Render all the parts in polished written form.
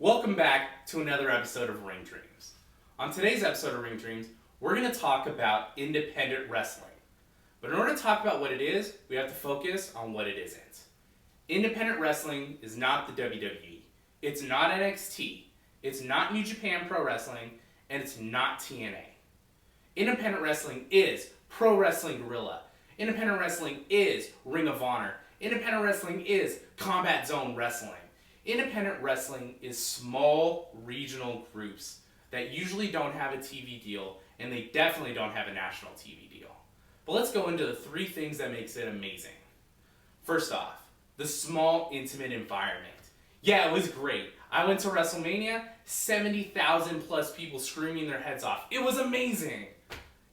Welcome back to another episode of Ring Dreams. On today's episode of Ring Dreams, we're going to talk about independent wrestling. But in order to talk about what it is, we have to focus on what it isn't. Independent wrestling is not the WWE. It's not NXT. It's not New Japan Pro Wrestling. And it's not TNA. Independent wrestling is Pro Wrestling Guerrilla. Independent wrestling is Ring of Honor. Independent wrestling is Combat Zone Wrestling. Independent wrestling is small regional groups that usually don't have a TV deal, and they definitely don't have a national TV deal. But let's go into the three things that makes it amazing. First off, the small, intimate environment. Yeah, it was great. I went to WrestleMania, 70,000 plus people screaming their heads off. It was amazing.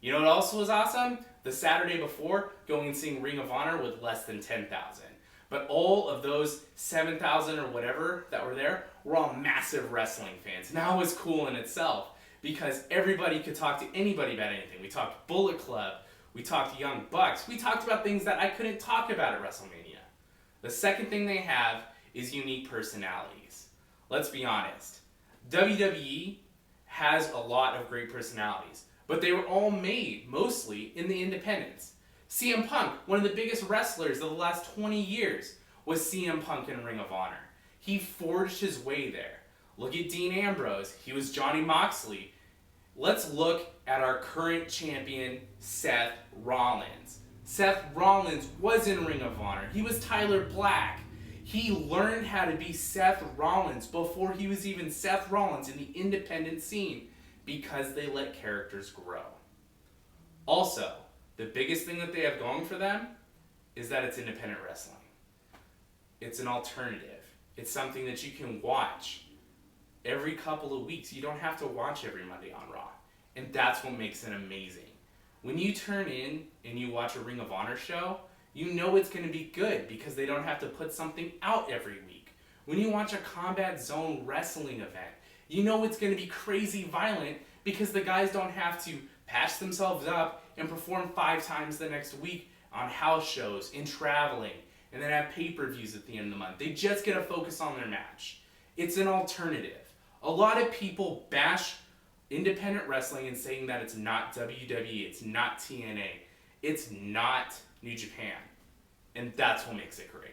You know what also was awesome? The Saturday before, going and seeing Ring of Honor with less than 10,000. But all of those 7,000 or whatever that were there were all massive wrestling fans. And that was cool in itself because everybody could talk to anybody about anything. We talked Bullet Club, we talked Young Bucks, we talked about things that I couldn't talk about at WrestleMania. The second thing they have is unique personalities. Let's be honest. WWE has a lot of great personalities, but they were all made mostly in the independents. CM Punk, one of the biggest wrestlers of the last 20 years, was CM Punk in Ring of Honor. He forged his way there. Look at Dean Ambrose. He was Johnny Moxley. Let's look at our current champion, Seth Rollins. Seth Rollins was in Ring of Honor. He was Tyler Black. He learned how to be Seth Rollins before he was even Seth Rollins in the independent scene because they let characters grow. Also, the biggest thing that they have going for them is that it's independent wrestling. It's an alternative. It's something that you can watch every couple of weeks. You don't have to watch every Monday on Raw. And that's what makes it amazing. When you turn in and you watch a Ring of Honor show, you know it's going to be good because they don't have to put something out every week. When you watch a Combat Zone wrestling event, you know it's going to be crazy violent because the guys don't have to patch themselves up and perform 5 times the next week on house shows and traveling and then have pay-per-views at the end of the month. They just get to focus on their match. It's an alternative. A lot of people bash independent wrestling and saying that it's not WWE, it's not TNA, it's not New Japan. And that's what makes it great.